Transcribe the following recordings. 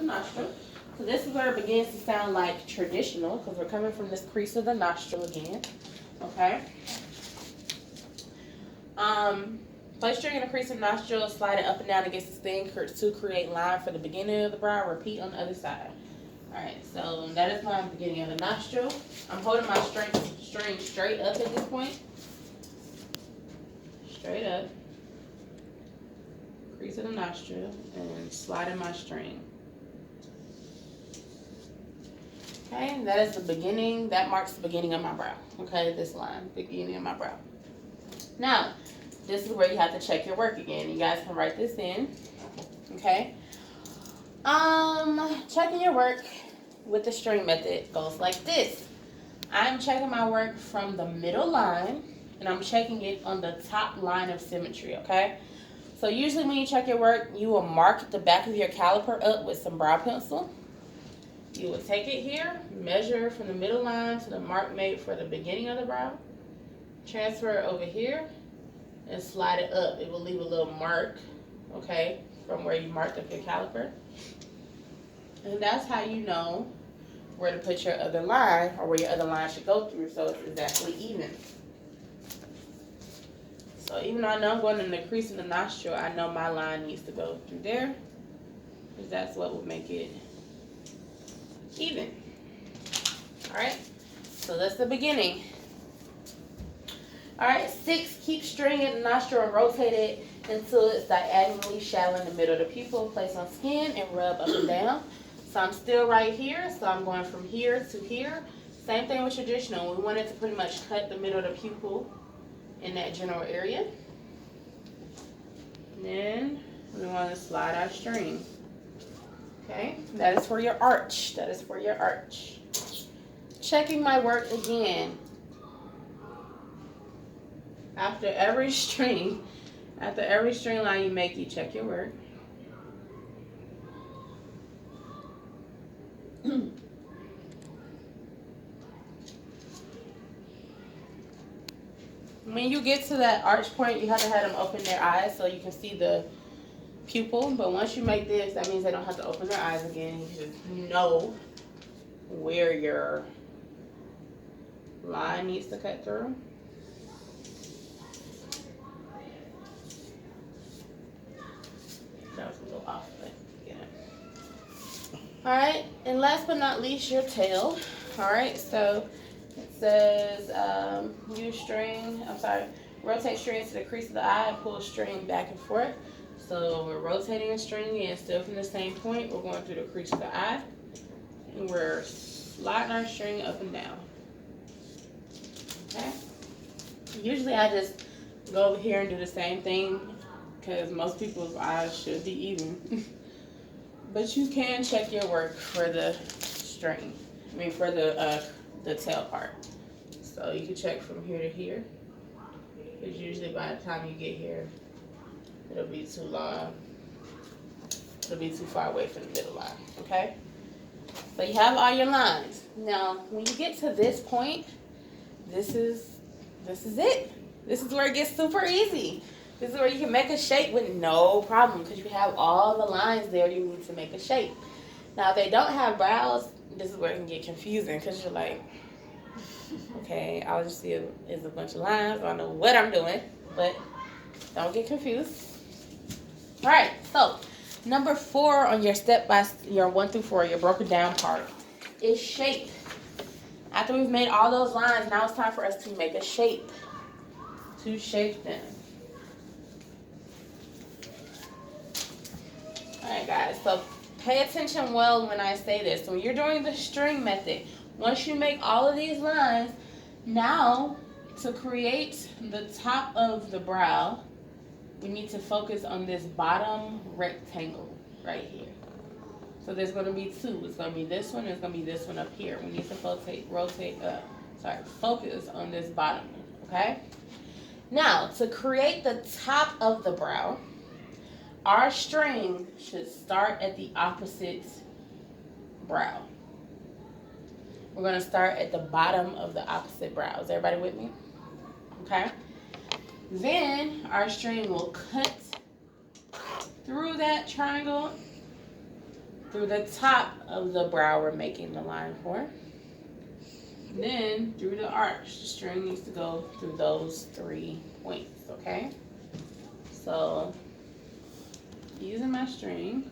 nostril. So this is where it begins to sound like traditional because we're coming from this crease of the nostril again. Okay. Place string in the crease of the nostril, slide it up and down against the skin to create line for the beginning of the brow. Repeat on the other side. Alright, so that is my beginning of the nostril. I'm holding my string straight up at this point. Straight up. Crease of the nostril and sliding my string. Okay, and that is the beginning. That marks the beginning of my brow. Okay, this line, beginning of my brow. Now, this is where you have to check your work again. You guys can write this in. Okay. Checking your work with the string method goes like this. I'm checking my work from the middle line, and I'm checking it on the top line of symmetry, okay? So usually when you check your work, you will mark the back of your caliper up with some brow pencil. You will take it here, measure from the middle line to the mark made for the beginning of the brow, transfer it over here, and slide it up. It will leave a little mark, okay, from where you marked up your caliper. And that's how you know where to put your other line, or where your other line should go through, so it's exactly even. So even though I know I'm going in the crease of the nostril, I know my line needs to go through there, because that's what will make it even. Alright, so that's the beginning. Alright, 6, keep string in the nostril and rotate it until it's diagonally shallow in the middle of the pupil. Place on skin and rub up and down. So I'm still right here, so I'm going from here to here. Same thing with traditional. We wanted to pretty much cut the middle of the pupil in that general area. And then we want to slide our string. Okay, that is for your arch. That is for your arch. Checking my work again. After every string line you make, you check your work. When you get to that arch point, you have to have them open their eyes so you can see the pupil. But once you make this, that means they don't have to open their eyes again. You just know where your line needs to cut through. That was a little off, but yeah. Alright, and last but not least, your tail. Alright, so it says rotate string to the crease of the eye and pull string back and forth. So we're rotating the string again, still from the same point. We're going through the crease of the eye, and we're sliding our string up and down. Okay. Usually I just go over here and do the same thing because most people's eyes should be even. But you can check your work for the string. For the tail part. So you can check from here to here. Because usually by the time you get here, it'll be too long. It'll be too far away from the middle line. Okay? So you have all your lines. Now, when you get to this point, this is it. This is where it gets super easy. This is where you can make a shape with no problem because you have all the lines there you need to make a shape. Now, if they don't have brows, this is where it can get confusing because you're like, okay, all I just see is a bunch of lines. I don't know what I'm doing, but don't get confused. All right, so number 4 on your your 1 through 4, your broken down part is shape. After we've made all those lines, now it's time for us to make a shape. To shape them. All right, guys, so pay attention well when I say this. When you're doing the string method, once you make all of these lines, now to create the top of the brow, we need to focus on this bottom rectangle right here. So there's going to be 2. It's going to be this one, and it's going to be this one up here. We need to focus on this bottom one, okay? Now, to create the top of the brow, our string should start at the opposite brow. We're going to start at the bottom of the opposite brow. Is everybody with me? Okay. Then our string will cut through that triangle through the top of the brow we're making the line for. Then through the arch, the string needs to go through those 3 points, okay? So using my string,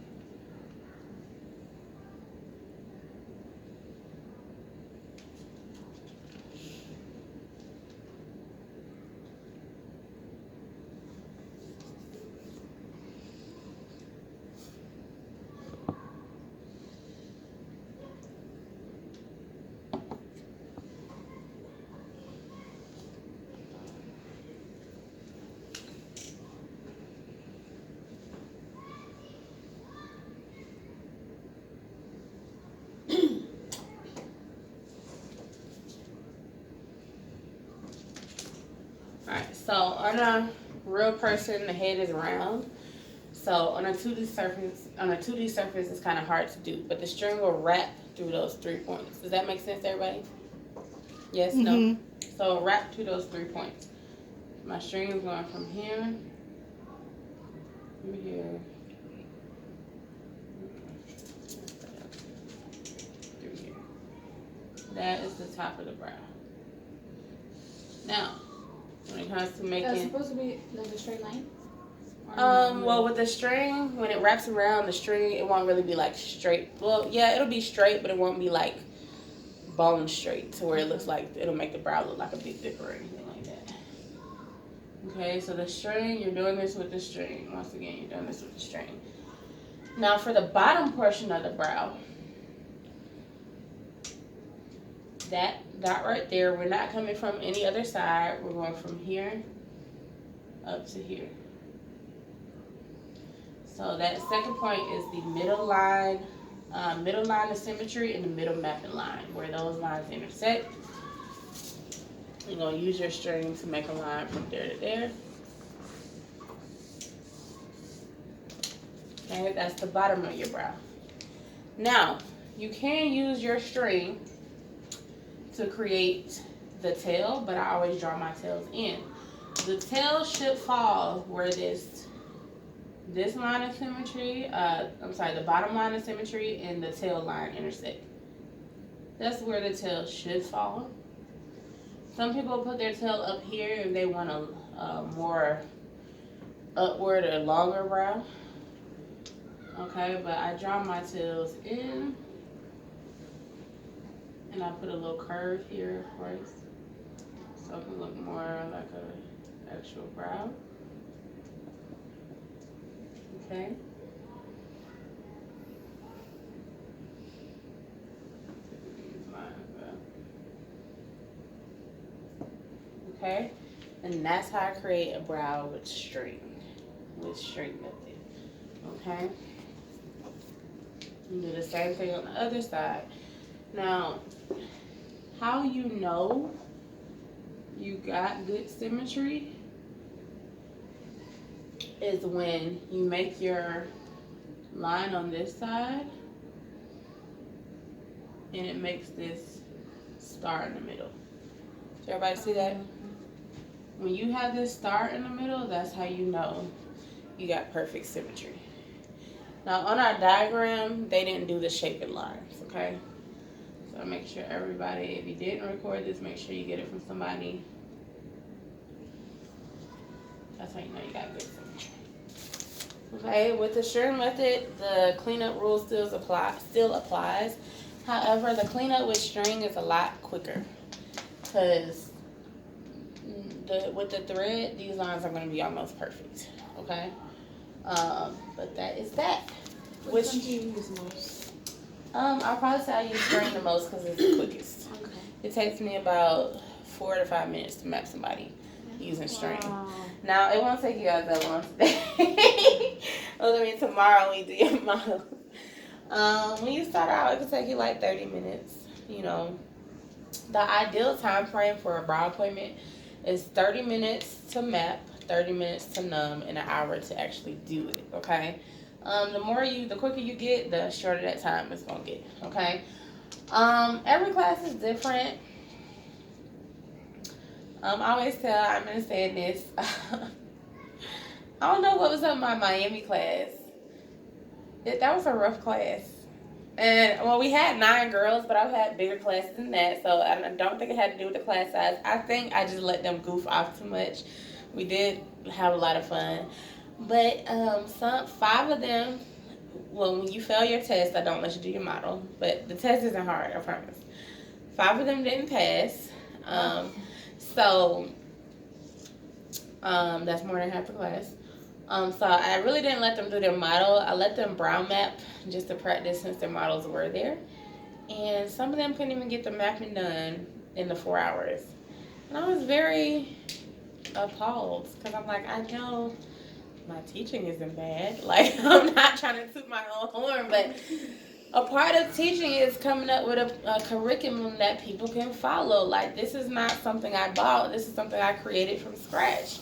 alright, so on a real person, the head is round. So on a 2D surface, it's kind of hard to do, but the string will wrap through those 3 points. Does that make sense, to everybody? Yes, no. So wrap through those 3 points. My string is going from here through here, through here. That is the top of the brow. Now, when it comes to making, That's supposed to be like a straight line. well, with the string, when it wraps around the string, it won't really be like straight. Well, yeah, it'll be straight, but it won't be like bone straight to where it looks like it'll make the brow look like a big dip or anything like that. Okay, so the string, you're doing this with the string. Once again, you're doing this with the string. Now for the bottom portion of the brow, that dot right there, we're not coming from any other side. We're going from here up to here. So that second point is the middle line of symmetry and the middle mapping line, where those lines intersect. You're going to use your string to make a line from there to there. Okay, that's the bottom of your brow. Now, you can use your string to create the tail, but I always draw my tails in. The tail should fall where this line of symmetry, the bottom line of symmetry and the tail line intersect. That's where the tail should fall. Some people put their tail up here if they want a more upward or longer brow. Okay, but I draw my tails in and I put a little curve here first so it can look more like an actual brow. Okay. Okay, and that's how I create a brow with string method. Okay, you do the same thing on the other side. Now, how you know you got good symmetry is when you make your line on this side and it makes this star in the middle. Does everybody see that? When you have this star in the middle, that's how you know you got perfect symmetry. Now on our diagram, they didn't do the shaping lines, okay? So make sure everybody, if you didn't record this, make sure you get it from somebody. That's how you know you got good symmetry. Okay, with the string method, the cleanup rule still applies. However, the cleanup with string is a lot quicker because with the thread, these lines are going to be almost perfect. Okay, but that is that. Which one do you use most? I'll probably say I use string the most because it's the quickest. Okay. It takes me about 4 to 5 minutes to map somebody using string. Wow. Now, it won't take you guys that long today. Well, I mean, tomorrow when you do your model. When you start out, it can take you like 30 minutes. You know, the ideal time frame for a brow appointment is 30 minutes to map, 30 minutes to numb, and an hour to actually do it, okay? The quicker you get, the shorter that time is gonna get, okay? Every class is different. I always tell, I'm gonna say this. I don't know what was up in my Miami class. That was a rough class. And well, we had 9 girls, but I've had bigger classes than that, so I don't think it had to do with the class size. I think I just let them goof off too much. We did have a lot of fun, but some 5 of them. Well, when you fail your test, I don't let you do your model, but the test isn't hard, I promise. 5 of them didn't pass, so that's more than half the class. So I really didn't let them do their model. I let them brown map just to practice since their models were there. And some of them couldn't even get the mapping done in the 4 hours. And I was very appalled because I'm like, I know my teaching isn't bad. Like, I'm not trying to toot my own horn, but a part of teaching is coming up with a curriculum that people can follow. Like, this is not something I bought. This is something I created from scratch.